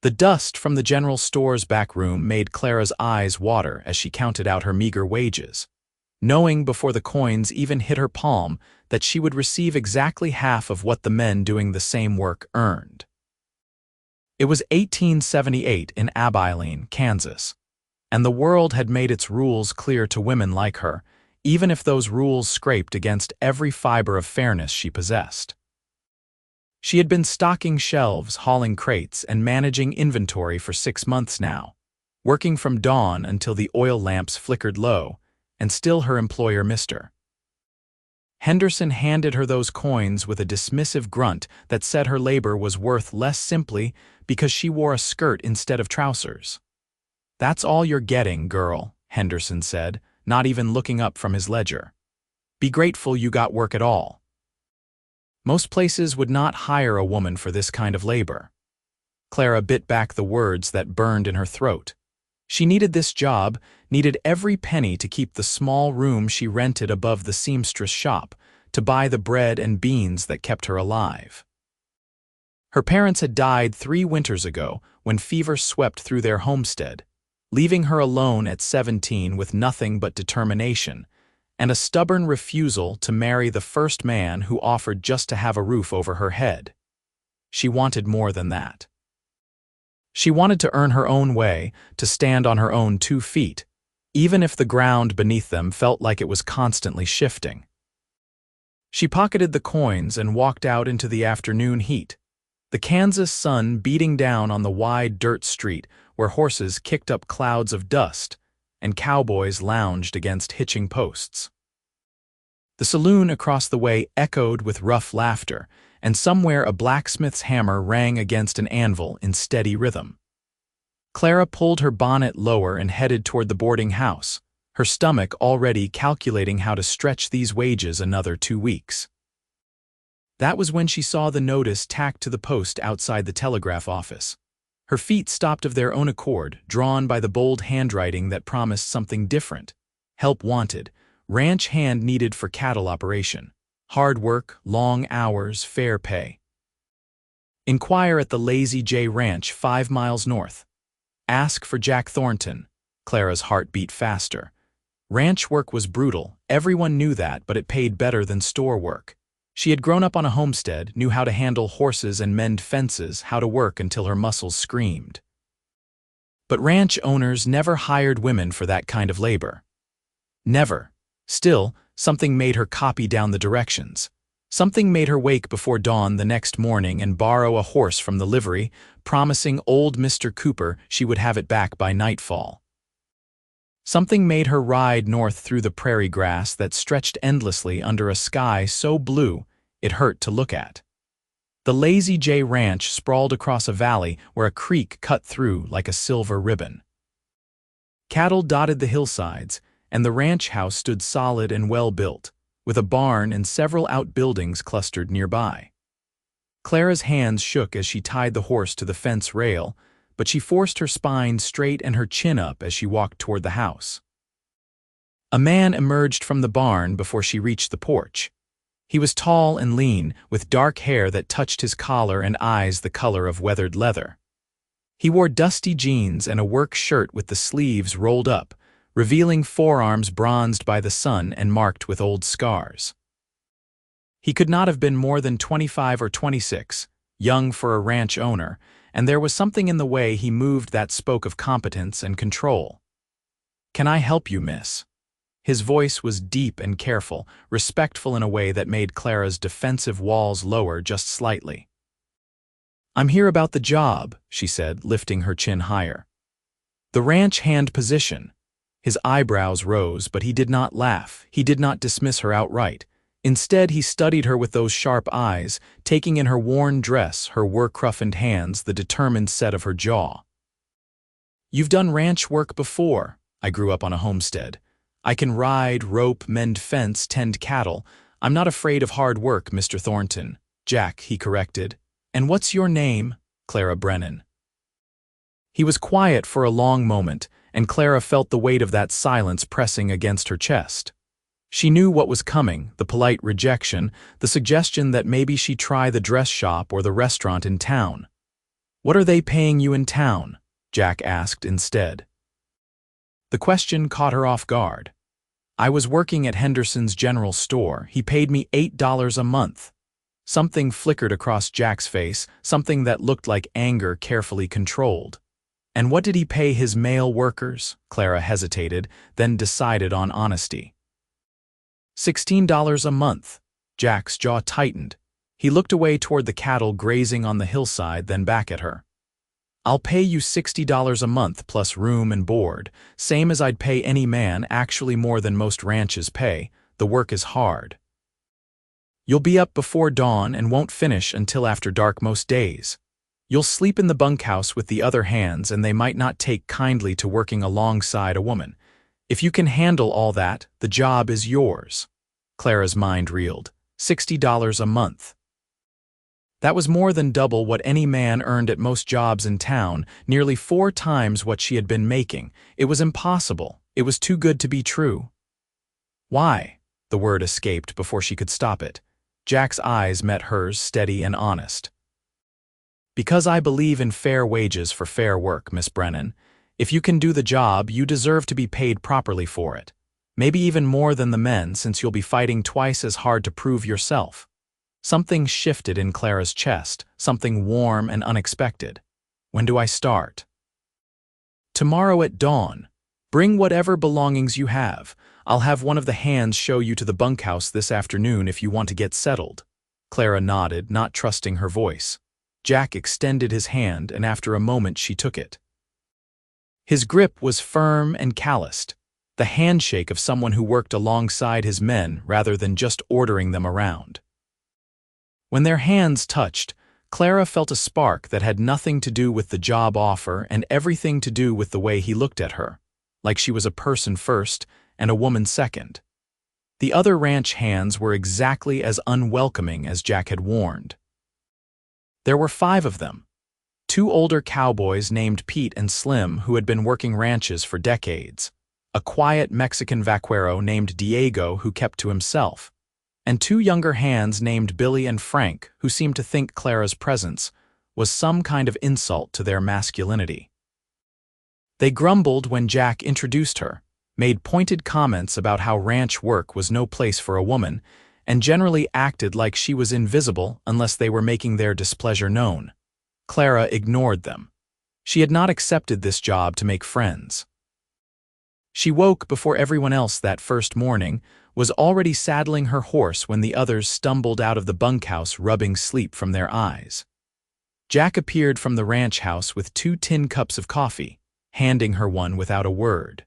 The dust from the general store's back room made Clara's eyes water as she counted out her meager wages, knowing before the coins even hit her palm that she would receive exactly half of what the men doing the same work earned. It was 1878 in Abilene, Kansas, and the world had made its rules clear to women like her, even if those rules scraped against every fiber of fairness she possessed. She had been stocking shelves, hauling crates, and managing inventory for 6 months now, working from dawn until the oil lamps flickered low, and still her employer missed her. Henderson handed her those coins with a dismissive grunt that said her labor was worth less simply because she wore a skirt instead of trousers. "That's all you're getting, girl," Henderson said, not even looking up from his ledger. "Be grateful you got work at all." Most places would not hire a woman for this kind of labor. Clara bit back the words that burned in her throat. She needed this job, needed every penny to keep the small room she rented above the seamstress shop, to buy the bread and beans that kept her alive. Her parents had died 3 winters ago when fever swept through their homestead, leaving her alone at 17 with nothing but determination and a stubborn refusal to marry the first man who offered just to have a roof over her head. She wanted more than that. She wanted to earn her own way, to stand on her own 2 feet, even if the ground beneath them felt like it was constantly shifting. She pocketed the coins and walked out into the afternoon heat, the Kansas sun beating down on the wide dirt street where horses kicked up clouds of dust and cowboys lounged against hitching posts. The saloon across the way echoed with rough laughter, and somewhere a blacksmith's hammer rang against an anvil in steady rhythm. Clara pulled her bonnet lower and headed toward the boarding house, her stomach already calculating how to stretch these wages another 2 weeks. That was when she saw the notice tacked to the post outside the telegraph office. Her feet stopped of their own accord, drawn by the bold handwriting that promised something different. Help wanted, ranch hand needed for cattle operation. Hard work, long hours, fair pay. Inquire at the Lazy J Ranch 5 miles north. Ask for Jack Thornton. Clara's heart beat faster. Ranch work was brutal, everyone knew that, but it paid better than store work. She had grown up on a homestead, knew how to handle horses and mend fences, how to work until her muscles screamed. But ranch owners never hired women for that kind of labor. Never. Still, something made her copy down the directions. Something made her wake before dawn the next morning and borrow a horse from the livery, promising old Mr. Cooper she would have it back by nightfall. Something made her ride north through the prairie grass that stretched endlessly under a sky so blue it hurt to look at. The Lazy J Ranch sprawled across a valley where a creek cut through like a silver ribbon. Cattle dotted the hillsides, and the ranch house stood solid and well-built, with a barn and several outbuildings clustered nearby. Clara's hands shook as she tied the horse to the fence rail, but she forced her spine straight and her chin up as she walked toward the house. A man emerged from the barn before she reached the porch. He was tall and lean, with dark hair that touched his collar and eyes the color of weathered leather. He wore dusty jeans and a work shirt with the sleeves rolled up, revealing forearms bronzed by the sun and marked with old scars. He could not have been more than 25 or 26, young for a ranch owner, and there was something in the way he moved that spoke of competence and control. "Can I help you, miss?" His voice was deep and careful, respectful in a way that made Clara's defensive walls lower just slightly. "I'm here about the job," she said, lifting her chin higher. "The ranch hand position." His eyebrows rose, but he did not laugh. He did not dismiss her outright. Instead, he studied her with those sharp eyes, taking in her worn dress, her work-roughened hands, the determined set of her jaw. "You've done ranch work before. I grew up on a homestead. I can ride, rope, mend fence, tend cattle. I'm not afraid of hard work, Mr. Thornton." "Jack," he corrected. "And what's your name?" "Clara Brennan." He was quiet for a long moment, and Clara felt the weight of that silence pressing against her chest. She knew what was coming, the polite rejection, the suggestion that maybe she try the dress shop or the restaurant in town. "What are they paying you in town?" Jack asked instead. The question caught her off guard. "I was working at Henderson's general store. He paid me $8 a month." Something flickered across Jack's face, something that looked like anger carefully controlled. "And what did he pay his male workers?" Clara hesitated, then decided on honesty. $16 a month. Jack's jaw tightened. He looked away toward the cattle grazing on the hillside, then back at her. "I'll pay you $60 a month plus room and board, same as I'd pay any man, actually more than most ranches pay. The work is hard. You'll be up before dawn and won't finish until after dark most days. You'll sleep in the bunkhouse with the other hands, and they might not take kindly to working alongside a woman. If you can handle all that, the job is yours." Clara's mind reeled. $60 a month. That was more than double what any man earned at most jobs in town, nearly 4 times what she had been making. It was impossible. It was too good to be true. "Why?" The word escaped before she could stop it. Jack's eyes met hers, steady and honest. "Because I believe in fair wages for fair work, Miss Brennan. If you can do the job, you deserve to be paid properly for it. Maybe even more than the men, since you'll be fighting twice as hard to prove yourself." Something shifted in Clara's chest, something warm and unexpected. "When do I start?" "Tomorrow at dawn. Bring whatever belongings you have. I'll have one of the hands show you to the bunkhouse this afternoon if you want to get settled." Clara nodded, not trusting her voice. Jack extended his hand, and after a moment she took it. His grip was firm and calloused, the handshake of someone who worked alongside his men rather than just ordering them around. When their hands touched, Clara felt a spark that had nothing to do with the job offer and everything to do with the way he looked at her, like she was a person first and a woman second. The other ranch hands were exactly as unwelcoming as Jack had warned. There were 5 of them. 2 older cowboys named Pete and Slim who had been working ranches for decades, a quiet Mexican vaquero named Diego who kept to himself, and 2 younger hands named Billy and Frank who seemed to think Clara's presence was some kind of insult to their masculinity. They grumbled when Jack introduced her, made pointed comments about how ranch work was no place for a woman, and generally acted like she was invisible unless they were making their displeasure known. Clara ignored them. She had not accepted this job to make friends. She woke before everyone else that first morning, was already saddling her horse when the others stumbled out of the bunkhouse rubbing sleep from their eyes. Jack appeared from the ranch house with 2 tin cups of coffee, handing her one without a word.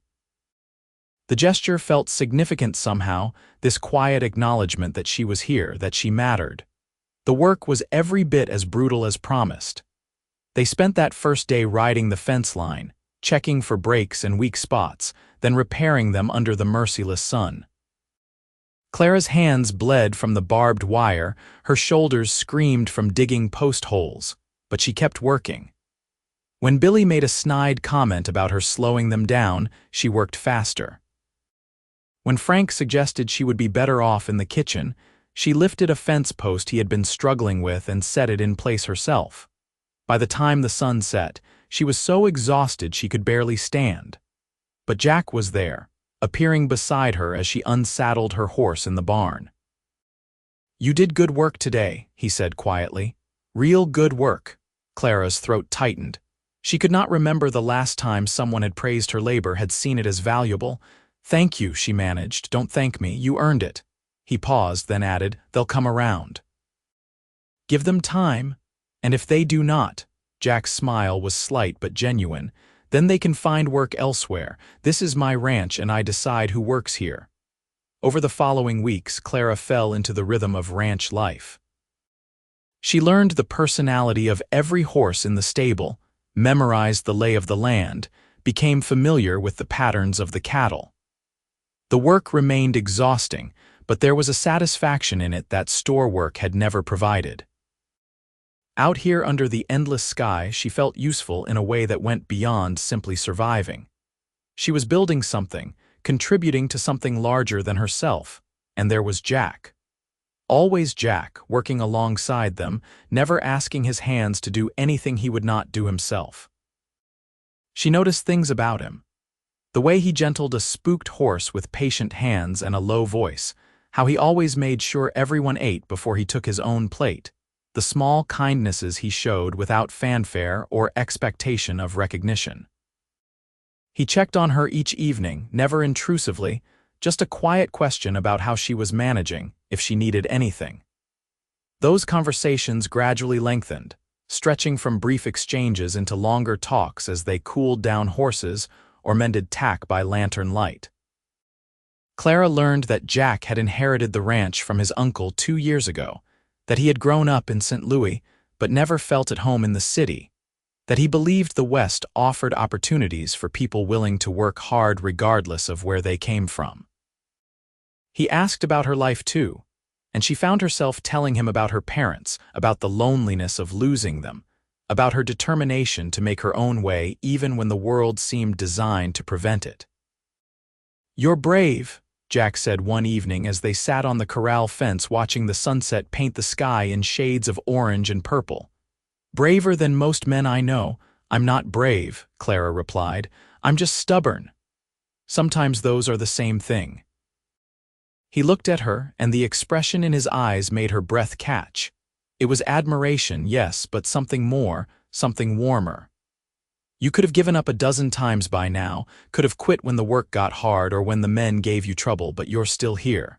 The gesture felt significant somehow, this quiet acknowledgement that she was here, that she mattered. The work was every bit as brutal as promised. They spent that first day riding the fence line, checking for breaks and weak spots, then repairing them under the merciless sun. Clara's hands bled from the barbed wire, her shoulders screamed from digging post holes, but she kept working. When Billy made a snide comment about her slowing them down, she worked faster. When Frank suggested she would be better off in the kitchen, she lifted a fence post he had been struggling with and set it in place herself. By the time the sun set, she was so exhausted she could barely stand. But Jack was there, appearing beside her as she unsaddled her horse in the barn. "You did good work today," he said quietly. "Real good work." Clara's throat tightened. She could not remember the last time someone had praised her labor, had seen it as valuable. "Thank you," she managed. "Don't thank me. You earned it." He paused, then added, "They'll come around. Give them time, and if they do not," Jack's smile was slight but genuine, "then they can find work elsewhere. This is my ranch and I decide who works here." Over the following weeks, Clara fell into the rhythm of ranch life. She learned the personality of every horse in the stable, memorized the lay of the land, became familiar with the patterns of the cattle. The work remained exhausting, but there was a satisfaction in it that store work had never provided. Out here under the endless sky, she felt useful in a way that went beyond simply surviving. She was building something, contributing to something larger than herself, and there was Jack. Always Jack, working alongside them, never asking his hands to do anything he would not do himself. She noticed things about him. The way he gentled a spooked horse with patient hands and a low voice, how he always made sure everyone ate before he took his own plate, the small kindnesses he showed without fanfare or expectation of recognition. He checked on her each evening, never intrusively, just a quiet question about how she was managing, if she needed anything. Those conversations gradually lengthened, stretching from brief exchanges into longer talks as they cooled down horses or mended tack by lantern light. Clara learned that Jack had inherited the ranch from his uncle 2 years ago, that he had grown up in St. Louis but never felt at home in the city, that he believed the West offered opportunities for people willing to work hard regardless of where they came from. He asked about her life too, and she found herself telling him about her parents, about the loneliness of losing them, about her determination to make her own way even when the world seemed designed to prevent it. "You're brave," Jack said one evening as they sat on the corral fence watching the sunset paint the sky in shades of orange and purple. "Braver than most men I know." "I'm not brave," Clara replied. "I'm just stubborn." Sometimes those are the same thing. He looked at her, and the expression in his eyes made her breath catch. It was admiration, yes, but something more, something warmer. "You could have given up a dozen times by now, could have quit when the work got hard or when the men gave you trouble, but you're still here."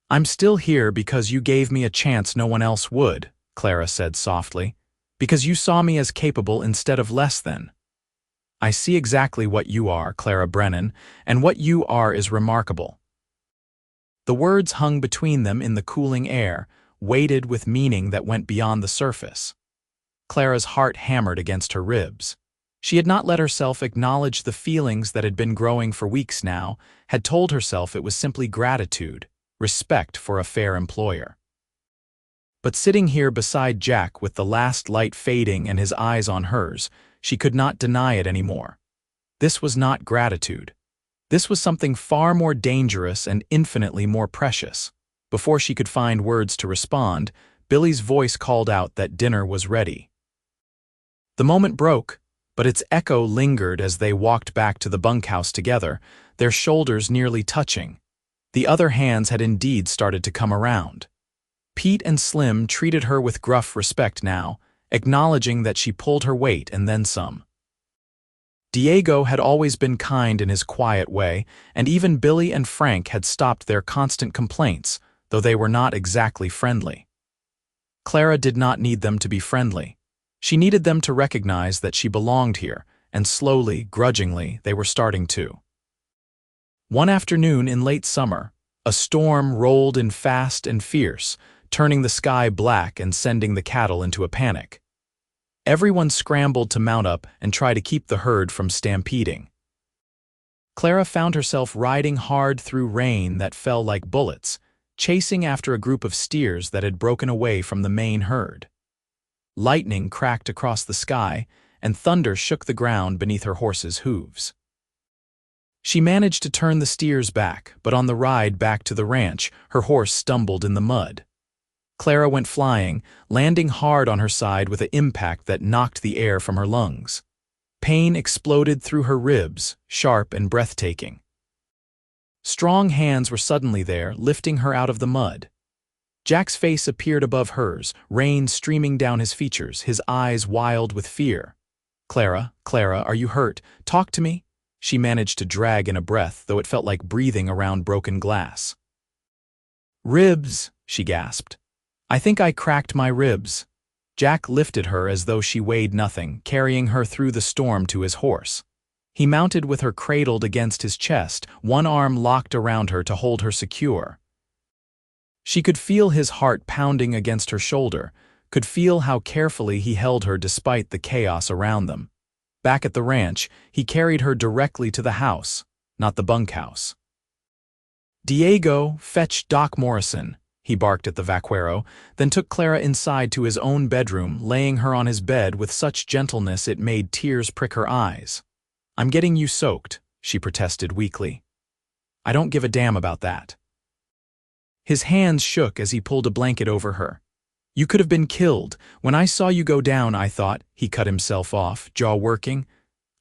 "I'm still here because you gave me a chance no one else would," Clara said softly. "Because you saw me as capable instead of less than." "I see exactly what you are, Clara Brennan, and what you are is remarkable." The words hung between them in the cooling air, weighted with meaning that went beyond the surface. Clara's heart hammered against her ribs. She had not let herself acknowledge the feelings that had been growing for weeks now, had told herself it was simply gratitude, respect for a fair employer. But sitting here beside Jack with the last light fading and his eyes on hers, she could not deny it anymore. This was not gratitude. This was something far more dangerous and infinitely more precious. Before she could find words to respond, Billy's voice called out that dinner was ready. The moment broke, but its echo lingered as they walked back to the bunkhouse together, their shoulders nearly touching. The other hands had indeed started to come around. Pete and Slim treated her with gruff respect now, acknowledging that she pulled her weight and then some. Diego had always been kind in his quiet way, and even Billy and Frank had stopped their constant complaints, though they were not exactly friendly. Clara did not need them to be friendly. She needed them to recognize that she belonged here, and slowly, grudgingly, they were starting to. One afternoon in late summer, a storm rolled in fast and fierce, turning the sky black and sending the cattle into a panic. Everyone scrambled to mount up and try to keep the herd from stampeding. Clara found herself riding hard through rain that fell like bullets, chasing after a group of steers that had broken away from the main herd. Lightning cracked across the sky, and thunder shook the ground beneath her horse's hooves. She managed to turn the steers back, but on the ride back to the ranch, her horse stumbled in the mud. Clara went flying, landing hard on her side with an impact that knocked the air from her lungs. Pain exploded through her ribs, sharp and breathtaking. Strong hands were suddenly there, lifting her out of the mud. Jack's face appeared above hers, rain streaming down his features, his eyes wild with fear. "Clara, Clara, are you hurt? Talk to me." She managed to drag in a breath, though it felt like breathing around broken glass. "Ribs," she gasped. "I think I cracked my ribs." Jack lifted her as though she weighed nothing, carrying her through the storm to his horse. He mounted with her cradled against his chest, one arm locked around her to hold her secure. She could feel his heart pounding against her shoulder, could feel how carefully he held her despite the chaos around them. Back at the ranch, he carried her directly to the house, not the bunkhouse. "Diego, fetch Doc Morrison," he barked at the vaquero, then took Clara inside to his own bedroom, laying her on his bed with such gentleness it made tears prick her eyes. "I'm getting you soaked," she protested weakly. "I don't give a damn about that." His hands shook as he pulled a blanket over her. You could have been killed. When I saw you go down, I thought, he cut himself off, jaw working.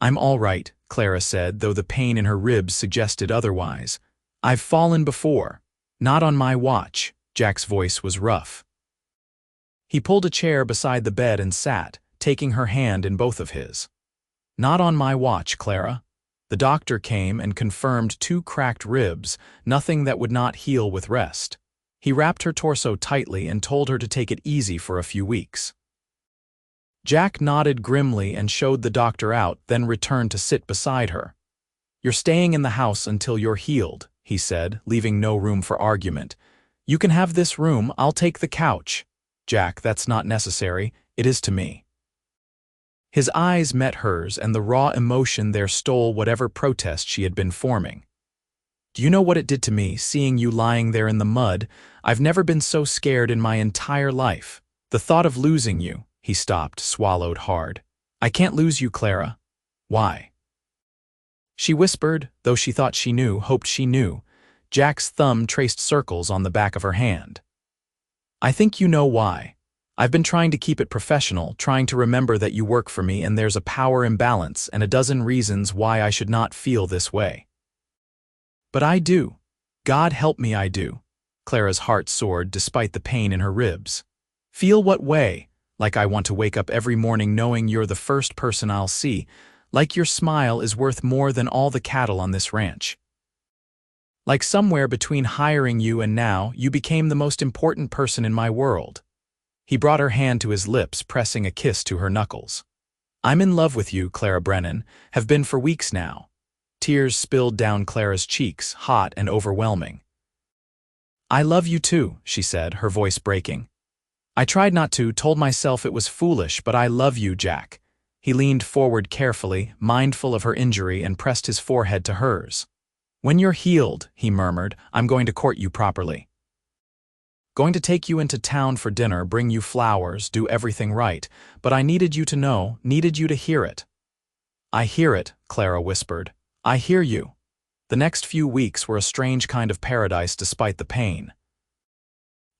I'm all right, Clara said, though the pain in her ribs suggested otherwise. I've fallen before. Not on my watch. Jack's voice was rough. He pulled a chair beside the bed and sat, taking her hand in both of his. Not on my watch, Clara. The doctor came and confirmed 2 cracked ribs, nothing that would not heal with rest. He wrapped her torso tightly and told her to take it easy for a few weeks. Jack nodded grimly and showed the doctor out, then returned to sit beside her. You're staying in the house until you're healed, he said, leaving no room for argument. You can have this room, I'll take the couch. Jack, that's not necessary, it is to me. His eyes met hers, and the raw emotion there stole whatever protest she had been forming. Do you know what it did to me, seeing you lying there in the mud? I've never been so scared in my entire life. The thought of losing you. He stopped, swallowed hard. I can't lose you, Clara. Why? She whispered, though she thought she knew, hoped she knew. Jack's thumb traced circles on the back of her hand. I think you know why. I've been trying to keep it professional, trying to remember that you work for me and there's a power imbalance and a dozen reasons why I should not feel this way. But I do. God help me, I do. Clara's heart soared despite the pain in her ribs. Feel what way? Like I want to wake up every morning knowing you're the first person I'll see, like your smile is worth more than all the cattle on this ranch. Like somewhere between hiring you and now, you became the most important person in my world. He brought her hand to his lips, pressing a kiss to her knuckles. I'm in love with you, Clara Brennan, have been for weeks now. Tears spilled down Clara's cheeks, hot and overwhelming. I love you too, she said, her voice breaking. I tried not to, told myself it was foolish, but I love you, Jack. He leaned forward carefully, mindful of her injury, and pressed his forehead to hers. When you're healed, he murmured, I'm going to court you properly. Going to take you into town for dinner, bring you flowers, do everything right, but I needed you to know, needed you to hear it. I hear it, Clara whispered. I hear you. The next few weeks were a strange kind of paradise despite the pain.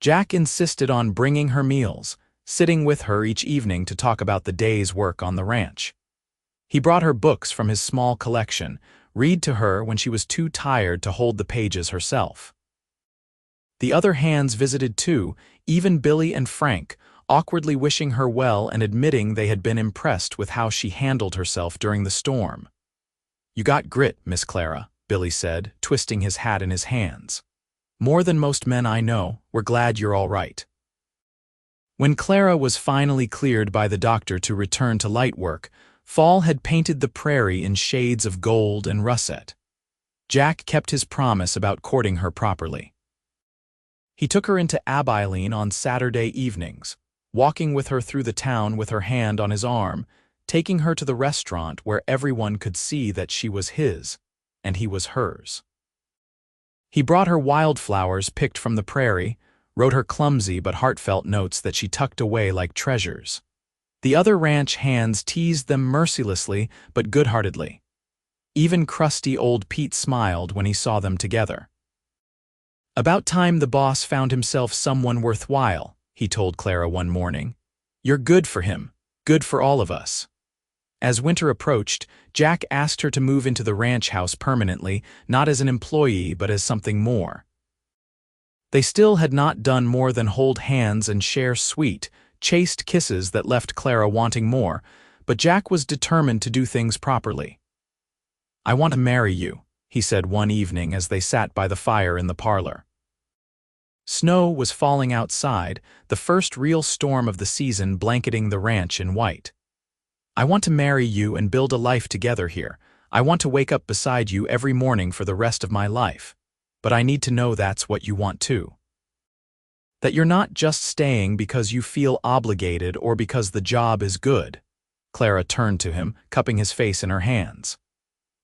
Jack insisted on bringing her meals, sitting with her each evening to talk about the day's work on the ranch. He brought her books from his small collection, read to her when she was too tired to hold the pages herself. The other hands visited too, even Billy and Frank, awkwardly wishing her well and admitting they had been impressed with how she handled herself during the storm. You got grit, Miss Clara, Billy said, twisting his hat in his hands. More than most men I know, we're glad you're all right. When Clara was finally cleared by the doctor to return to light work, fall had painted the prairie in shades of gold and russet. Jack kept his promise about courting her properly. He took her into Abilene on Saturday evenings, walking with her through the town with her hand on his arm, taking her to the restaurant where everyone could see that she was his, and he was hers. He brought her wildflowers picked from the prairie, wrote her clumsy but heartfelt notes that she tucked away like treasures. The other ranch hands teased them mercilessly but good-heartedly. Even crusty old Pete smiled when he saw them together. About time the boss found himself someone worthwhile, he told Clara one morning. You're good for him, good for all of us. As winter approached, Jack asked her to move into the ranch house permanently, not as an employee but as something more. They still had not done more than hold hands and share sweet, chaste kisses that left Clara wanting more, but Jack was determined to do things properly. I want to marry you, he said one evening as they sat by the fire in the parlor. Snow was falling outside, the first real storm of the season blanketing the ranch in white. I want to marry you and build a life together here. I want to wake up beside you every morning for the rest of my life. But I need to know that's what you want too. That you're not just staying because you feel obligated or because the job is good. Clara turned to him, cupping his face in her hands.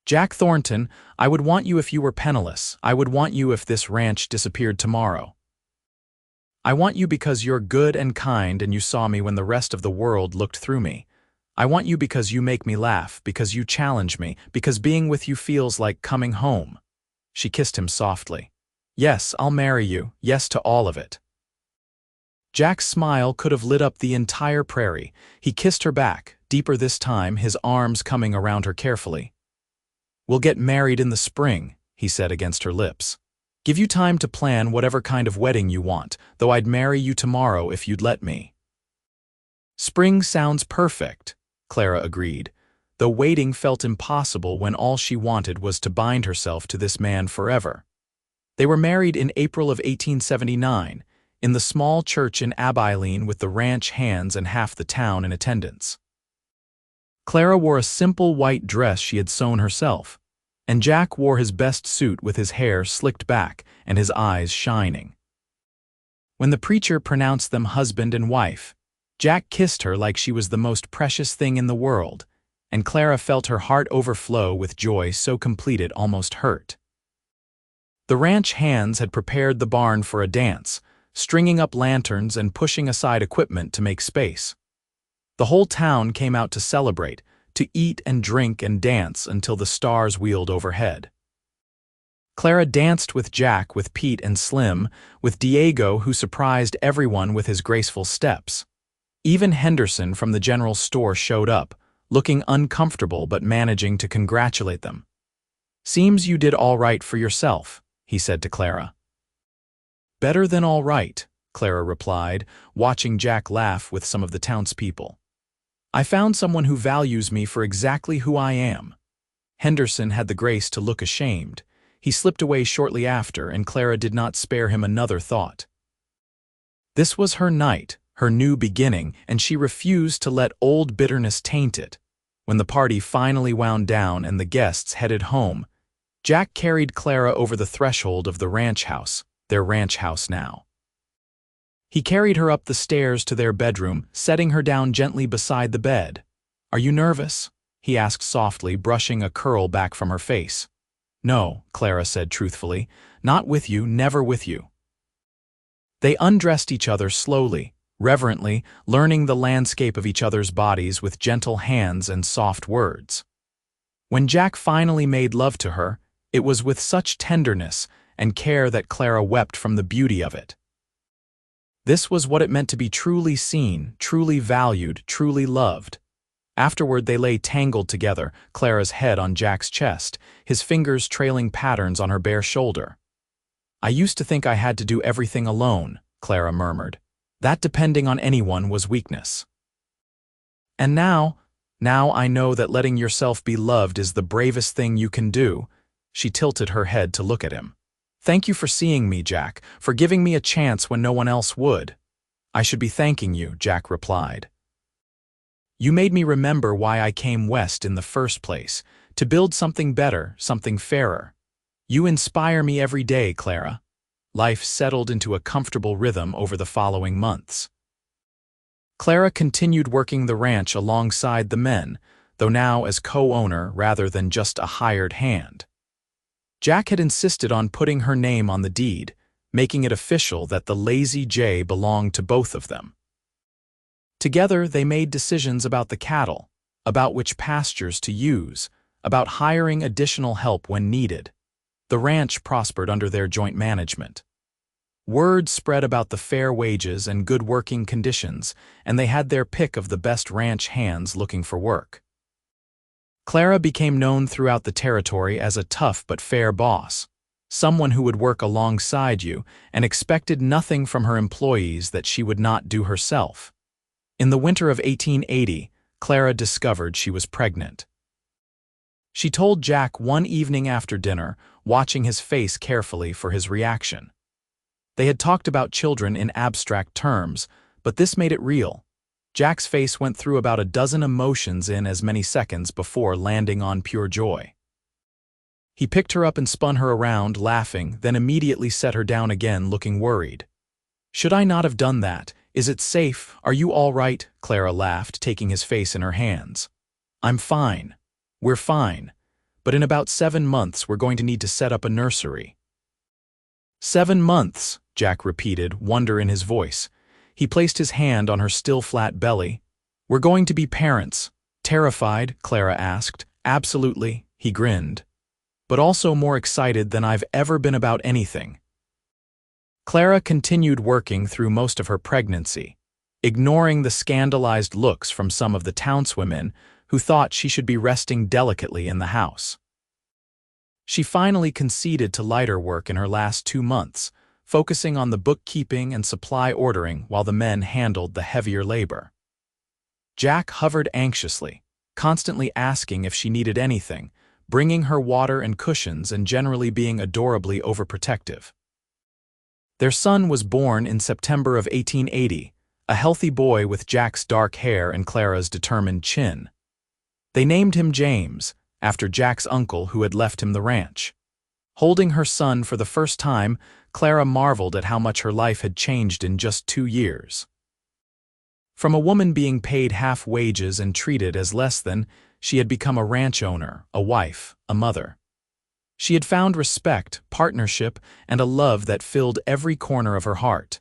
Jack Thornton, I would want you if you were penniless. I would want you if this ranch disappeared tomorrow. I want you because you're good and kind and you saw me when the rest of the world looked through me. I want you because you make me laugh, because you challenge me, because being with you feels like coming home. She kissed him softly. Yes, I'll marry you, yes to all of it. Jack's smile could have lit up the entire prairie. He kissed her back, deeper this time, his arms coming around her carefully. We'll get married in the spring, he said against her lips. Give you time to plan whatever kind of wedding you want, though I'd marry you tomorrow if you'd let me. Spring sounds perfect, Clara agreed, though waiting felt impossible when all she wanted was to bind herself to this man forever. They were married in April of 1879, in the small church in Abilene with the ranch hands and half the town in attendance. Clara wore a simple white dress she had sewn herself, and Jack wore his best suit with his hair slicked back and his eyes shining. When the preacher pronounced them husband and wife, Jack kissed her like she was the most precious thing in the world, and Clara felt her heart overflow with joy so complete it almost hurt. The ranch hands had prepared the barn for a dance, stringing up lanterns and pushing aside equipment to make space. The whole town came out to celebrate, to eat and drink and dance until the stars wheeled overhead. Clara danced with Jack, with Pete and Slim, with Diego, who surprised everyone with his graceful steps. Even Henderson from the general store showed up, looking uncomfortable but managing to congratulate them. "Seems you did all right for yourself," he said to Clara. "Better than all right," Clara replied, watching Jack laugh with some of the townspeople. "I found someone who values me for exactly who I am." Henderson had the grace to look ashamed. He slipped away shortly after, and Clara did not spare him another thought. This was her night, her new beginning, and she refused to let old bitterness taint it. When the party finally wound down and the guests headed home, Jack carried Clara over the threshold of the ranch house, their ranch house now. He carried her up the stairs to their bedroom, setting her down gently beside the bed. "Are you nervous?" he asked softly, brushing a curl back from her face. "No," Clara said truthfully, "not with you, never with you." They undressed each other slowly, reverently, learning the landscape of each other's bodies with gentle hands and soft words. When Jack finally made love to her, it was with such tenderness and care that Clara wept from the beauty of it. This was what it meant to be truly seen, truly valued, truly loved. Afterward they lay tangled together, Clara's head on Jack's chest, his fingers trailing patterns on her bare shoulder. "I used to think I had to do everything alone," Clara murmured. "That depending on anyone was weakness. And now I know that letting yourself be loved is the bravest thing you can do." She tilted her head to look at him. "Thank you for seeing me, Jack, for giving me a chance when no one else would." "I should be thanking you," Jack replied. "You made me remember why I came west in the first place, to build something better, something fairer. You inspire me every day, Clara." Life settled into a comfortable rhythm over the following months. Clara continued working the ranch alongside the men, though now as co-owner rather than just a hired hand. Jack had insisted on putting her name on the deed, making it official that the Lazy J belonged to both of them. Together they made decisions about the cattle, about which pastures to use, about hiring additional help when needed. The ranch prospered under their joint management. Word spread about the fair wages and good working conditions, and they had their pick of the best ranch hands looking for work. Clara became known throughout the territory as a tough but fair boss, someone who would work alongside you and expected nothing from her employees that she would not do herself. In the winter of 1880, Clara discovered she was pregnant. She told Jack one evening after dinner, watching his face carefully for his reaction. They had talked about children in abstract terms, but this made it real. Jack's face went through about a dozen emotions in as many seconds before landing on pure joy. He picked her up and spun her around, laughing, then immediately set her down again, looking worried. "Should I not have done that? Is it safe? Are you all right?" Clara laughed, taking his face in her hands. "I'm fine. We're fine. But in about 7 months we're going to need to set up a nursery." 7 months, Jack repeated, wonder in his voice. He placed his hand on her still flat belly. "We're going to be parents." "Terrified?" Clara asked. "Absolutely," he grinned. "But also more excited than I've ever been about anything." Clara continued working through most of her pregnancy, ignoring the scandalized looks from some of the townswomen who thought she should be resting delicately in the house. She finally conceded to lighter work in her last 2 months, focusing on the bookkeeping and supply ordering while the men handled the heavier labor. Jack hovered anxiously, constantly asking if she needed anything, bringing her water and cushions and generally being adorably overprotective. Their son was born in September of 1880, a healthy boy with Jack's dark hair and Clara's determined chin. They named him James, after Jack's uncle who had left him the ranch. Holding her son for the first time, Clara marveled at how much her life had changed in just 2 years. From a woman being paid half wages and treated as less than, she had become a ranch owner, a wife, a mother. She had found respect, partnership, and a love that filled every corner of her heart.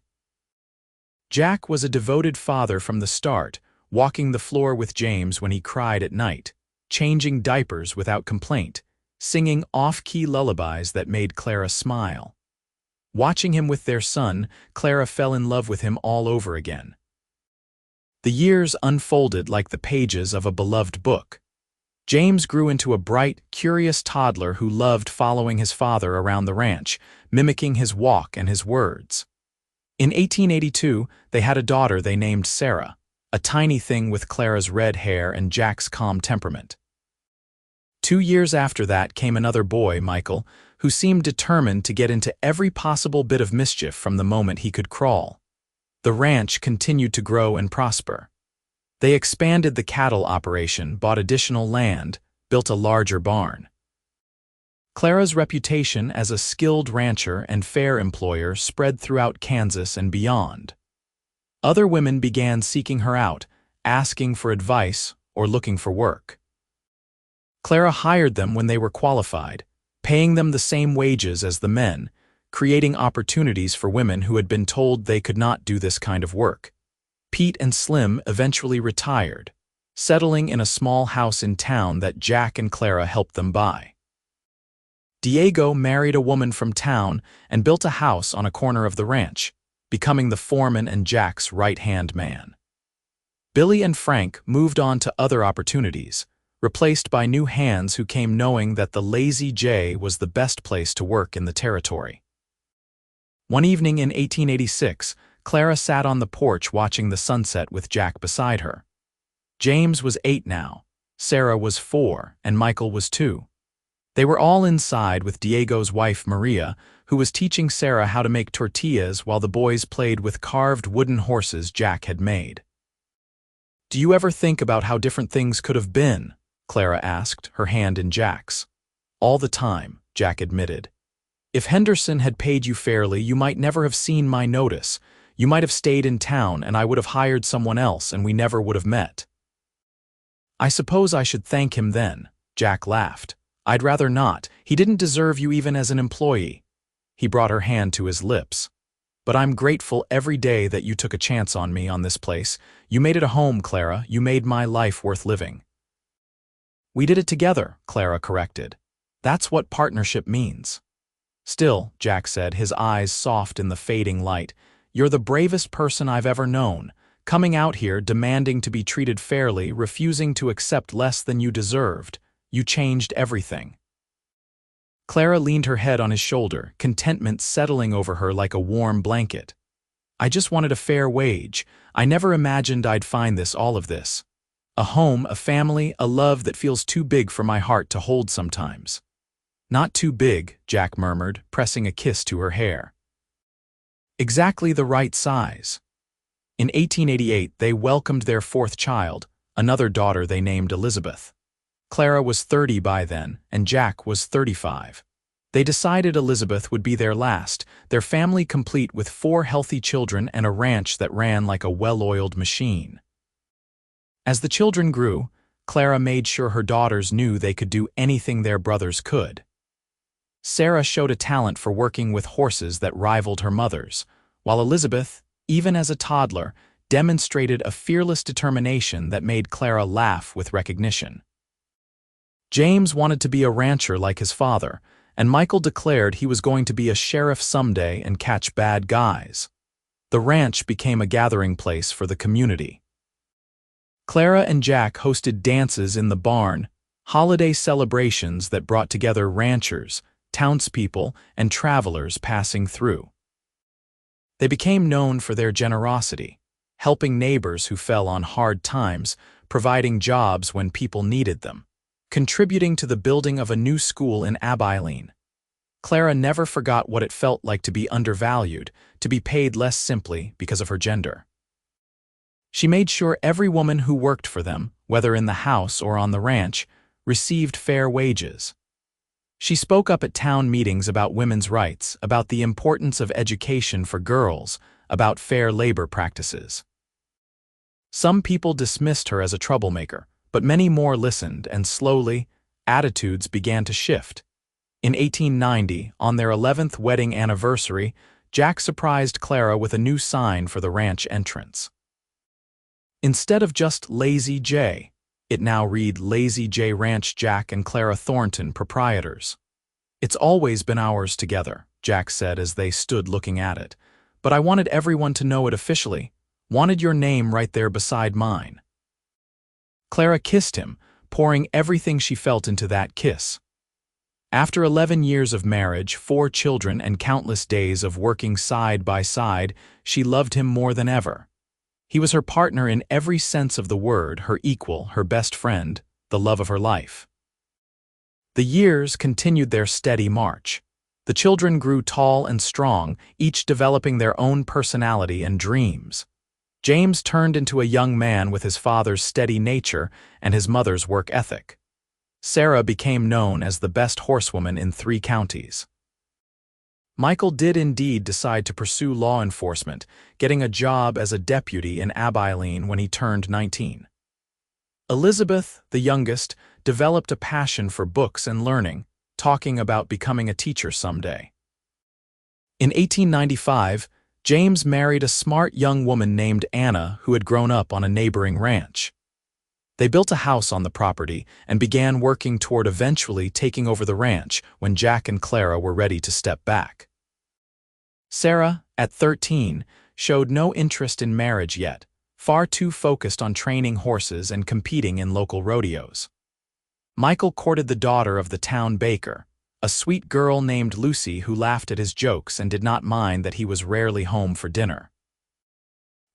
Jack was a devoted father from the start, walking the floor with James when he cried at night, changing diapers without complaint, singing off-key lullabies that made Clara smile. Watching him with their son, Clara fell in love with him all over again. The years unfolded like the pages of a beloved book. James grew into a bright, curious toddler who loved following his father around the ranch, mimicking his walk and his words. In 1882, they had a daughter they named Sarah, a tiny thing with Clara's red hair and Jack's calm temperament. 2 years after that came another boy, Michael, who seemed determined to get into every possible bit of mischief from the moment he could crawl. The ranch continued to grow and prosper. They expanded the cattle operation, bought additional land, built a larger barn. Clara's reputation as a skilled rancher and fair employer spread throughout Kansas and beyond. Other women began seeking her out, asking for advice or looking for work. Clara hired them when they were qualified, paying them the same wages as the men, creating opportunities for women who had been told they could not do this kind of work. Pete and Slim eventually retired, settling in a small house in town that Jack and Clara helped them buy. Diego married a woman from town and built a house on a corner of the ranch, becoming the foreman and Jack's right-hand man. Billy and Frank moved on to other opportunities, replaced by new hands who came knowing that the Lazy J was the best place to work in the territory. One evening in 1886, Clara sat on the porch watching the sunset with Jack beside her. James was 8 now, Sarah was 4, and Michael was 2. They were all inside with Diego's wife Maria, who was teaching Sarah how to make tortillas while the boys played with carved wooden horses Jack had made. "Do you ever think about how different things could have been?" Clara asked, her hand in Jack's. "All the time," Jack admitted. "If Henderson had paid you fairly, you might never have seen my notice. You might have stayed in town and I would have hired someone else and we never would have met." "I suppose I should thank him then," Jack laughed. "I'd rather not. He didn't deserve you even as an employee." He brought her hand to his lips. "But I'm grateful every day that you took a chance on me on this place. You made it a home, Clara. You made my life worth living." "We did it together," Clara corrected. "That's what partnership means." "Still," Jack said, his eyes soft in the fading light, "you're the bravest person I've ever known, coming out here demanding to be treated fairly, refusing to accept less than you deserved. You changed everything." Clara leaned her head on his shoulder, contentment settling over her like a warm blanket. "I just wanted a fair wage. I never imagined I'd find all of this. A home, a family, a love that feels too big for my heart to hold sometimes." "Not too big," Jack murmured, pressing a kiss to her hair. "Exactly the right size." In 1888, they welcomed their 4th child, another daughter they named Elizabeth. Clara was 30 by then, and Jack was 35. They decided Elizabeth would be their last, their family complete with 4 healthy children and a ranch that ran like a well-oiled machine. As the children grew, Clara made sure her daughters knew they could do anything their brothers could. Sarah showed a talent for working with horses that rivaled her mother's, while Elizabeth, even as a toddler, demonstrated a fearless determination that made Clara laugh with recognition. James wanted to be a rancher like his father, and Michael declared he was going to be a sheriff someday and catch bad guys. The ranch became a gathering place for the community. Clara and Jack hosted dances in the barn, holiday celebrations that brought together ranchers, townspeople, and travelers passing through. They became known for their generosity, helping neighbors who fell on hard times, providing jobs when people needed them, contributing to the building of a new school in Abilene. Clara never forgot what it felt like to be undervalued, to be paid less simply because of her gender. She made sure every woman who worked for them, whether in the house or on the ranch, received fair wages. She spoke up at town meetings about women's rights, about the importance of education for girls, about fair labor practices. Some people dismissed her as a troublemaker, but many more listened, and slowly, attitudes began to shift. In 1890, on their 11th wedding anniversary, Jack surprised Clara with a new sign for the ranch entrance. Instead of just Lazy J, it now read Lazy J Ranch Jack and Clara Thornton, proprietors. "It's always been ours together," Jack said as they stood looking at it, "but I wanted everyone to know it officially, wanted your name right there beside mine." Clara kissed him, pouring everything she felt into that kiss. After 11 years of marriage, 4 children, and countless days of working side by side, she loved him more than ever. He was her partner in every sense of the word, her equal, her best friend, the love of her life. The years continued their steady march. The children grew tall and strong, each developing their own personality and dreams. James turned into a young man with his father's steady nature and his mother's work ethic. Sarah became known as the best horsewoman in 3 counties. Michael did indeed decide to pursue law enforcement, getting a job as a deputy in Abilene when he turned 19. Elizabeth, the youngest, developed a passion for books and learning, talking about becoming a teacher someday. In 1895, James married a smart young woman named Anna who had grown up on a neighboring ranch. They built a house on the property and began working toward eventually taking over the ranch when Jack and Clara were ready to step back. Sarah, at 13, showed no interest in marriage yet, far too focused on training horses and competing in local rodeos. Michael courted the daughter of the town baker, a sweet girl named Lucy who laughed at his jokes and did not mind that he was rarely home for dinner.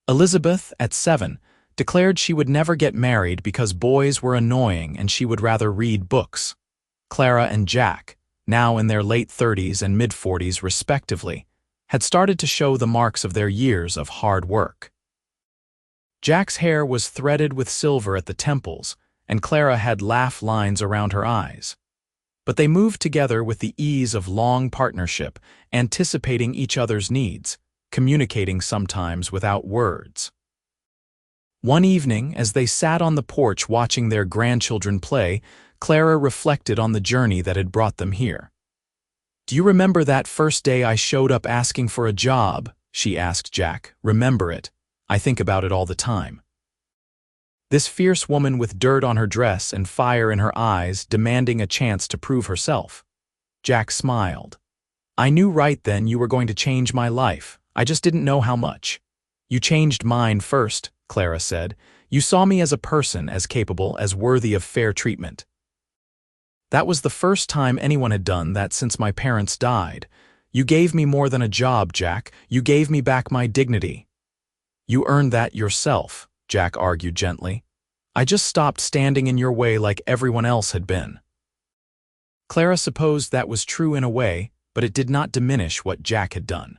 Elizabeth, at 7, declared she would never get married because boys were annoying and she would rather read books. Clara and Jack, now in their late 30s and mid-40s respectively, had started to show the marks of their years of hard work. Jack's hair was threaded with silver at the temples, and Clara had laugh lines around her eyes. But they moved together with the ease of long partnership, anticipating each other's needs, communicating sometimes without words. One evening, as they sat on the porch watching their grandchildren play, Clara reflected on the journey that had brought them here. "Do you remember that first day I showed up asking for a job?" she asked Jack. "Remember it. I think about it all the time." This fierce woman with dirt on her dress and fire in her eyes, demanding a chance to prove herself. Jack smiled. "I knew right then you were going to change my life. I just didn't know how much." "You changed mine first," Clara said. "You saw me as a person, as capable, as worthy of fair treatment." "That was the first time anyone had done that since my parents died. You gave me more than a job, Jack. You gave me back my dignity." "You earned that yourself," Jack argued gently. "I just stopped standing in your way like everyone else had been." Clara supposed that was true in a way, but it did not diminish what Jack had done.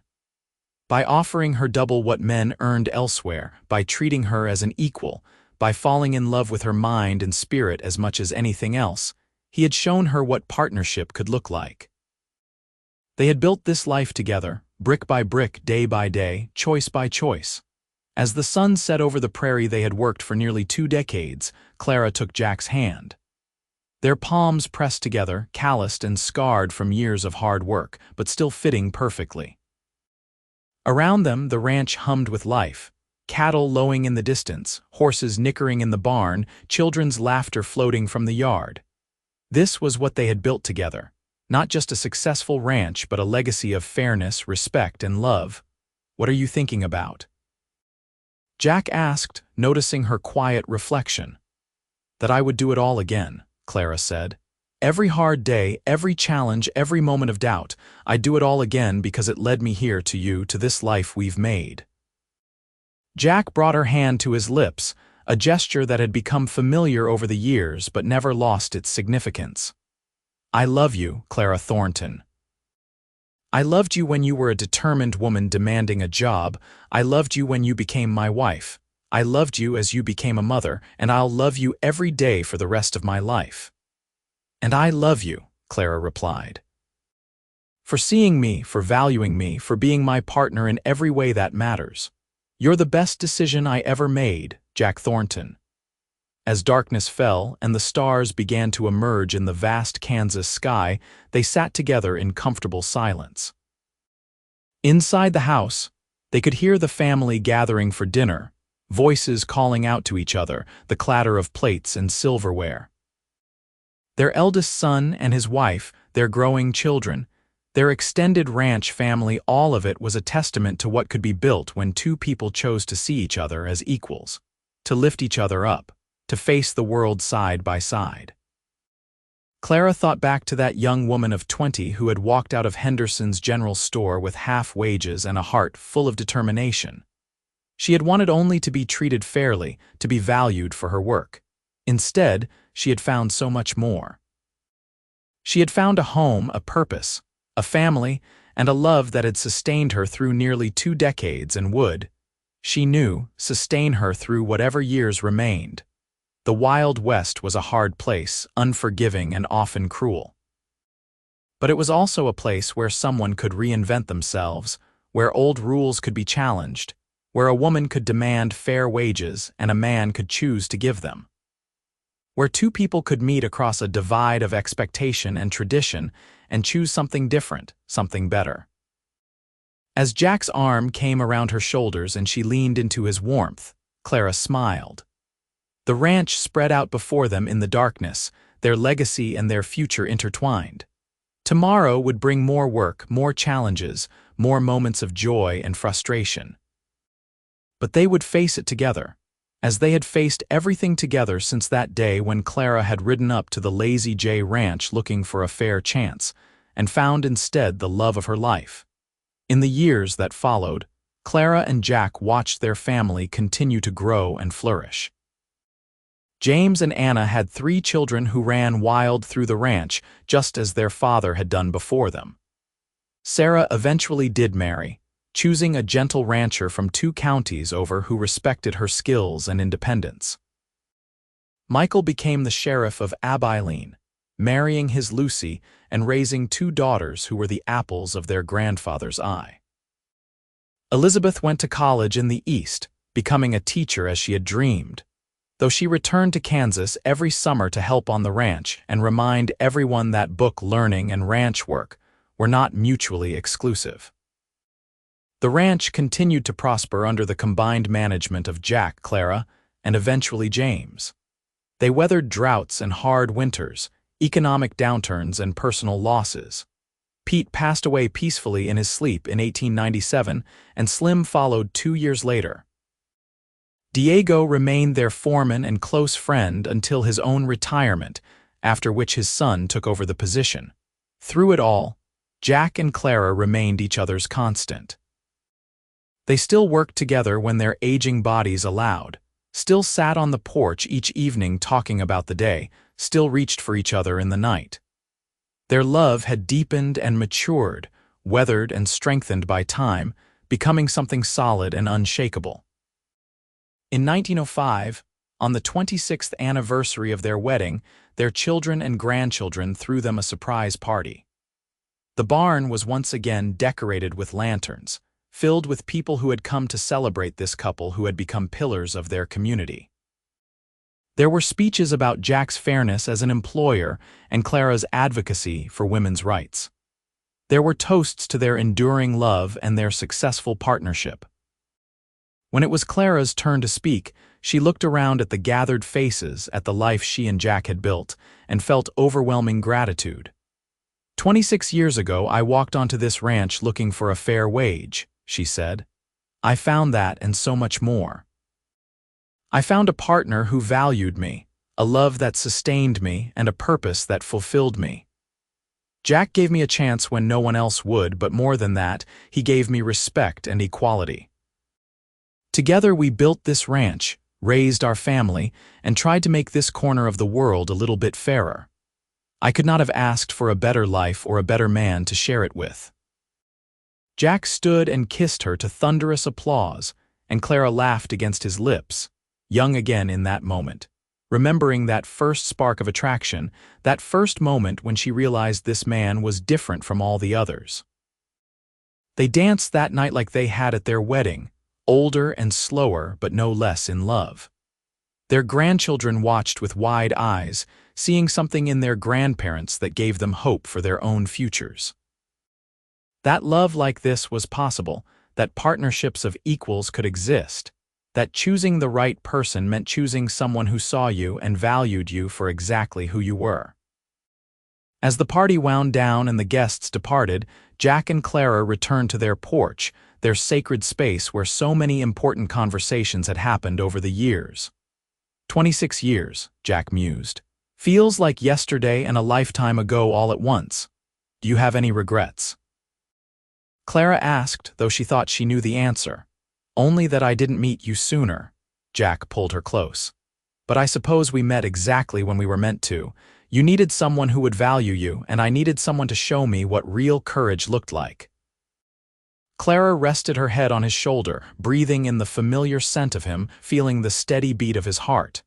By offering her double what men earned elsewhere, by treating her as an equal, by falling in love with her mind and spirit as much as anything else, he had shown her what partnership could look like. They had built this life together, brick by brick, day by day, choice by choice. As the sun set over the prairie they had worked for nearly 2 decades, Clara took Jack's hand. Their palms pressed together, calloused and scarred from years of hard work, but still fitting perfectly. Around them, the ranch hummed with life. Cattle lowing in the distance, horses nickering in the barn, children's laughter floating from the yard. This was what they had built together, Not just a successful ranch, but a legacy of fairness, respect, and love. What are you thinking about? Jack asked, noticing her quiet reflection. That I would do it all again, Clara said. Every hard day, every challenge, every moment of doubt, I'd do it all again because it led me here to you, to this life we've made. Jack brought her hand to his lips, a gesture that had become familiar over the years but never lost its significance. I love you, Clara Thornton. I loved you when you were a determined woman demanding a job. I loved you when you became my wife. I loved you as you became a mother, and I'll love you every day for the rest of my life. And I love you, Clara replied. For seeing me, for valuing me, for being my partner in every way that matters. You're the best decision I ever made, Jack Thornton. As darkness fell and the stars began to emerge in the vast Kansas sky, they sat together in comfortable silence. Inside the house, they could hear the family gathering for dinner, voices calling out to each other, the clatter of plates and silverware. Their eldest son and his wife, their growing children, their extended ranch family, all of it was a testament to what could be built when two people chose to see each other as equals, to lift each other up, to face the world side by side. Clara thought back to that young woman of 20 who had walked out of Henderson's general store with half wages and a heart full of determination. She had wanted only to be treated fairly, to be valued for her work. Instead, she had found so much more. She had found a home, a purpose, a family, and a love that had sustained her through nearly 2 decades and would, she knew, sustain her through whatever years remained. The Wild West was a hard place, unforgiving and often cruel. But it was also a place where someone could reinvent themselves, where old rules could be challenged, where a woman could demand fair wages and a man could choose to give them. Where two people could meet across a divide of expectation and tradition and choose something different, something better. As Jack's arm came around her shoulders and she leaned into his warmth, Clara smiled. The ranch spread out before them in the darkness, their legacy and their future intertwined. Tomorrow would bring more work, more challenges, more moments of joy and frustration. But they would face it together, as they had faced everything together since that day when Clara had ridden up to the Lazy J Ranch looking for a fair chance, and found instead the love of her life. In the years that followed, Clara and Jack watched their family continue to grow and flourish. James and Anna had 3 children who ran wild through the ranch, just as their father had done before them. Sarah eventually did marry, choosing a gentle rancher from 2 counties over who respected her skills and independence. Michael became the sheriff of Abilene, marrying his Lucy and raising 2 daughters who were the apples of their grandfather's eye. Elizabeth went to college in the East, becoming a teacher as she had dreamed, though she returned to Kansas every summer to help on the ranch and remind everyone that book learning and ranch work were not mutually exclusive. The ranch continued to prosper under the combined management of Jack, Clara, and eventually James. They weathered droughts and hard winters, economic downturns and personal losses. Pete passed away peacefully in his sleep in 1897, and Slim followed 2 years later. Diego remained their foreman and close friend until his own retirement, after which his son took over the position. Through it all, Jack and Clara remained each other's constant. They still worked together when their aging bodies allowed, still sat on the porch each evening talking about the day, still reached for each other in the night. Their love had deepened and matured, weathered and strengthened by time, becoming something solid and unshakable. In 1905, on the 26th anniversary of their wedding, their children and grandchildren threw them a surprise party. The barn was once again decorated with lanterns, filled with people who had come to celebrate this couple who had become pillars of their community. There were speeches about Jack's fairness as an employer and Clara's advocacy for women's rights. There were toasts to their enduring love and their successful partnership. When it was Clara's turn to speak, she looked around at the gathered faces at the life she and Jack had built and felt overwhelming gratitude. "26 years ago, I walked onto this ranch looking for a fair wage," she said. "I found that and so much more. I found a partner who valued me, a love that sustained me, and a purpose that fulfilled me. Jack gave me a chance when no one else would, but more than that, he gave me respect and equality. Together we built this ranch, raised our family, and tried to make this corner of the world a little bit fairer. I could not have asked for a better life or a better man to share it with." Jack stood and kissed her to thunderous applause, and Clara laughed against his lips, young again in that moment, remembering that first spark of attraction, that first moment when she realized this man was different from all the others. They danced that night like they had at their wedding, older and slower but no less in love. Their grandchildren watched with wide eyes, seeing something in their grandparents that gave them hope for their own futures. That love like this was possible, that partnerships of equals could exist, that choosing the right person meant choosing someone who saw you and valued you for exactly who you were. As the party wound down and the guests departed, Jack and Clara returned to their porch, their sacred space where so many important conversations had happened over the years. 26 years, Jack mused. Feels like yesterday and a lifetime ago all at once. Do you have any regrets? Clara asked, though she thought she knew the answer. Only that I didn't meet you sooner. Jack pulled her close. But I suppose we met exactly when we were meant to. You needed someone who would value you, and I needed someone to show me what real courage looked like. Clara rested her head on his shoulder, breathing in the familiar scent of him, feeling the steady beat of his heart.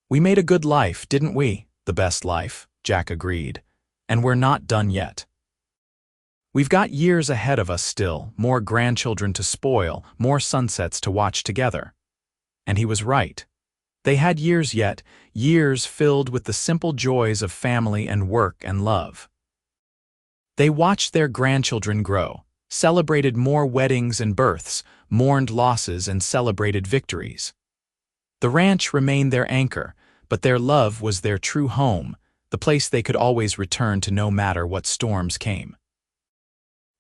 We made a good life, didn't we? The best life, Jack agreed. And we're not done yet. We've got years ahead of us still, more grandchildren to spoil, more sunsets to watch together. And he was right. They had years yet, years filled with the simple joys of family and work and love. They watched their grandchildren grow, celebrated more weddings and births, mourned losses and celebrated victories. The ranch remained their anchor, but their love was their true home, the place they could always return to no matter what storms came.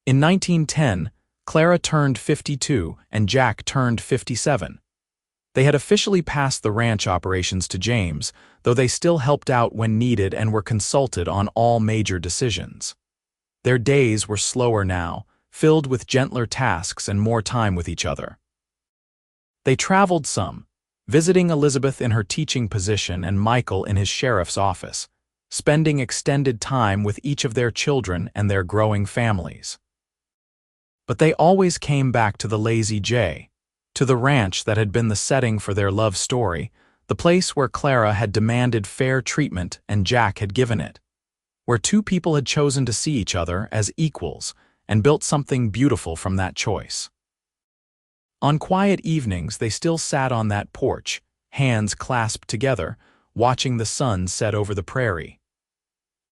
In 1910, Clara turned 52 and Jack turned 57. They had officially passed the ranch operations to James, though they still helped out when needed and were consulted on all major decisions. Their days were slower now, filled with gentler tasks and more time with each other. They traveled some, visiting Elizabeth in her teaching position and Michael in his sheriff's office, spending extended time with each of their children and their growing families. But they always came back to the Lazy J, to the ranch that had been the setting for their love story, the place where Clara had demanded fair treatment and Jack had given it, where two people had chosen to see each other as equals and built something beautiful from that choice. On quiet evenings, they still sat on that porch, hands clasped together, watching the sun set over the prairie.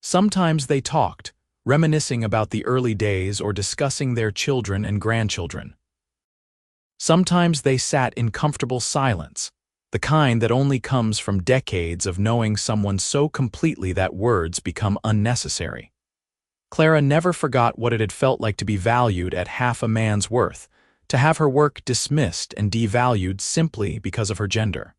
Sometimes they talked, reminiscing about the early days or discussing their children and grandchildren. Sometimes they sat in comfortable silence, the kind that only comes from decades of knowing someone so completely that words become unnecessary. Clara never forgot what it had felt like to be valued at half a man's worth, to have her work dismissed and devalued simply because of her gender.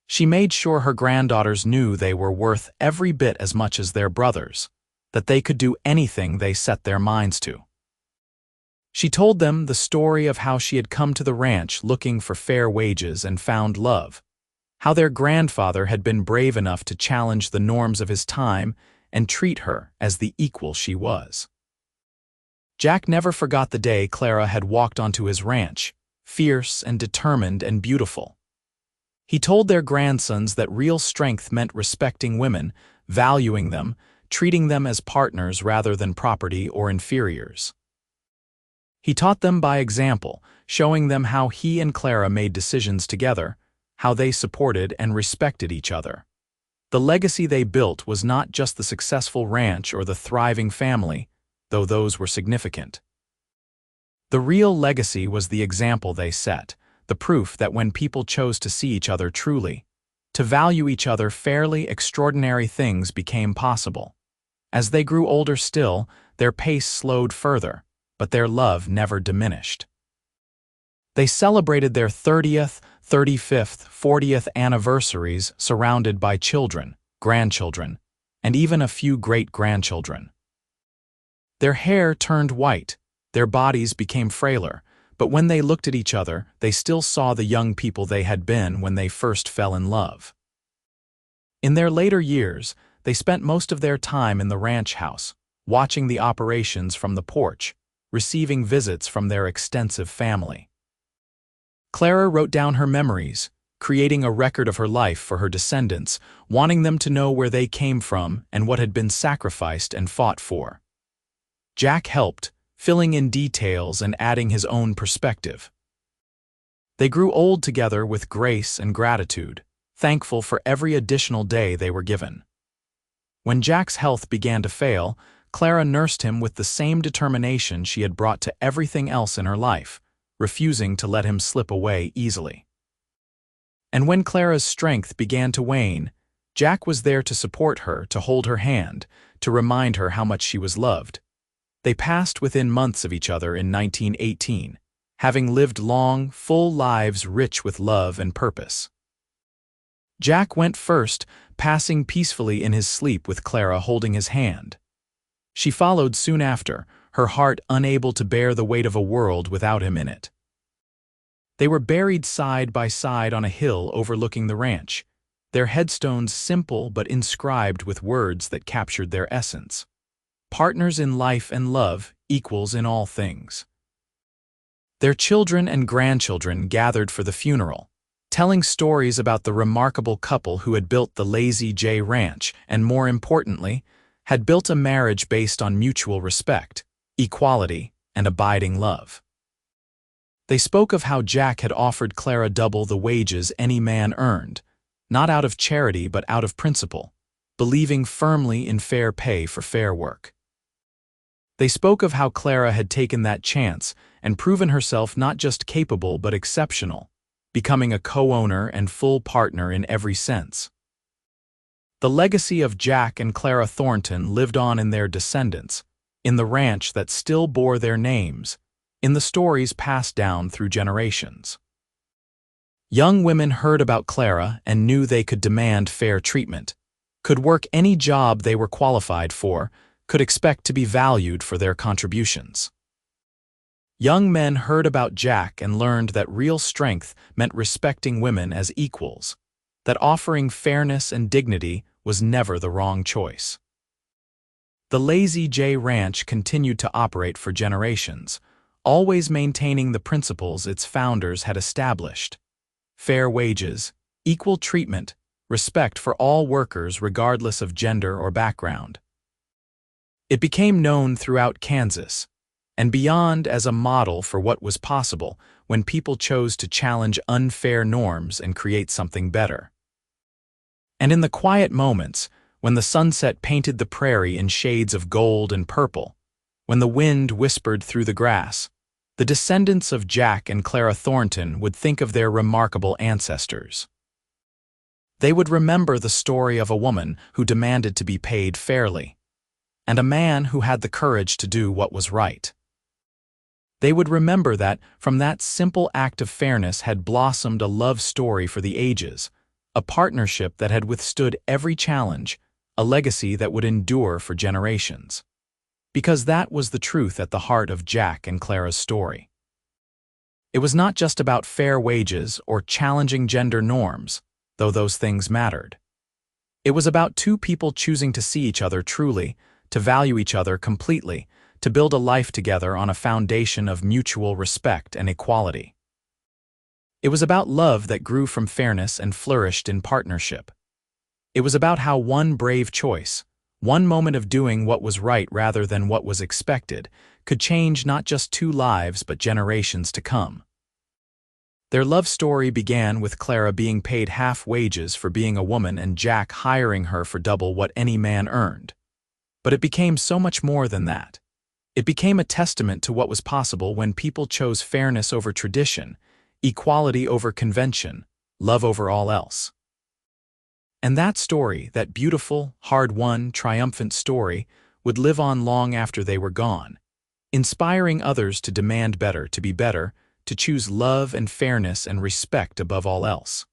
She made sure her granddaughters knew they were worth every bit as much as their brothers, that they could do anything they set their minds to. She told them the story of how she had come to the ranch looking for fair wages and found love, how their grandfather had been brave enough to challenge the norms of his time and treat her as the equal she was. Jack never forgot the day Clara had walked onto his ranch, fierce and determined and beautiful. He told their grandsons that real strength meant respecting women, valuing them, treating them as partners rather than property or inferiors. He taught them by example, showing them how he and Clara made decisions together, how they supported and respected each other. The legacy they built was not just the successful ranch or the thriving family, though those were significant. The real legacy was the example they set, the proof that when people chose to see each other truly, to value each other fairly, extraordinary things became possible. As they grew older still, their pace slowed further, but their love never diminished. They celebrated their 30th, 35th, 40th anniversaries surrounded by children, grandchildren, and even a few great-grandchildren. Their hair turned white, their bodies became frailer, but when they looked at each other, they still saw the young people they had been when they first fell in love. In their later years, they spent most of their time in the ranch house, watching the operations from the porch, receiving visits from their extensive family. Clara wrote down her memories, creating a record of her life for her descendants, wanting them to know where they came from and what had been sacrificed and fought for. Jack helped, filling in details and adding his own perspective. They grew old together with grace and gratitude, thankful for every additional day they were given. When Jack's health began to fail, Clara nursed him with the same determination she had brought to everything else in her life, refusing to let him slip away easily. And when Clara's strength began to wane, Jack was there to support her, to hold her hand, to remind her how much she was loved. They passed within months of each other in 1918, having lived long, full lives rich with love and purpose. Jack went first, passing peacefully in his sleep with Clara holding his hand. She followed soon after, her heart unable to bear the weight of a world without him in it. They were buried side by side on a hill overlooking the ranch, their headstones simple but inscribed with words that captured their essence. Partners in life and love, equals in all things. Their children and grandchildren gathered for the funeral, telling stories about the remarkable couple who had built the Lazy J Ranch and, more importantly, had built a marriage based on mutual respect, equality, and abiding love. They spoke of how Jack had offered Clara double the wages any man earned, not out of charity but out of principle, believing firmly in fair pay for fair work. They spoke of how Clara had taken that chance and proven herself not just capable but exceptional, becoming a co-owner and full partner in every sense. The legacy of Jack and Clara Thornton lived on in their descendants, in the ranch that still bore their names, in the stories passed down through generations. Young women heard about Clara and knew they could demand fair treatment, could work any job they were qualified for, could expect to be valued for their contributions. Young men heard about Jack and learned that real strength meant respecting women as equals, that offering fairness and dignity was never the wrong choice. The Lazy J Ranch continued to operate for generations, always maintaining the principles its founders had established: fair wages, equal treatment, respect for all workers regardless of gender or background. It became known throughout Kansas and beyond as a model for what was possible when people chose to challenge unfair norms and create something better. And in the quiet moments, when the sunset painted the prairie in shades of gold and purple, when the wind whispered through the grass, the descendants of Jack and Clara Thornton would think of their remarkable ancestors. They would remember the story of a woman who demanded to be paid fairly, and a man who had the courage to do what was right. They would remember that from that simple act of fairness had blossomed a love story for the ages, a partnership that had withstood every challenge, a legacy that would endure for generations. Because that was the truth at the heart of Jack and Clara's story. It was not just about fair wages or challenging gender norms, though those things mattered. It was about two people choosing to see each other truly, to value each other completely, to build a life together on a foundation of mutual respect and equality. It was about love that grew from fairness and flourished in partnership. It was about how one brave choice, one moment of doing what was right rather than what was expected, could change not just two lives but generations to come. Their love story began with Clara being paid half wages for being a woman and Jack hiring her for double what any man earned. But it became so much more than that. It became a testament to what was possible when people chose fairness over tradition, equality over convention, love over all else. And that story, that beautiful, hard-won, triumphant story, would live on long after they were gone, inspiring others to demand better, to be better, to choose love and fairness and respect above all else.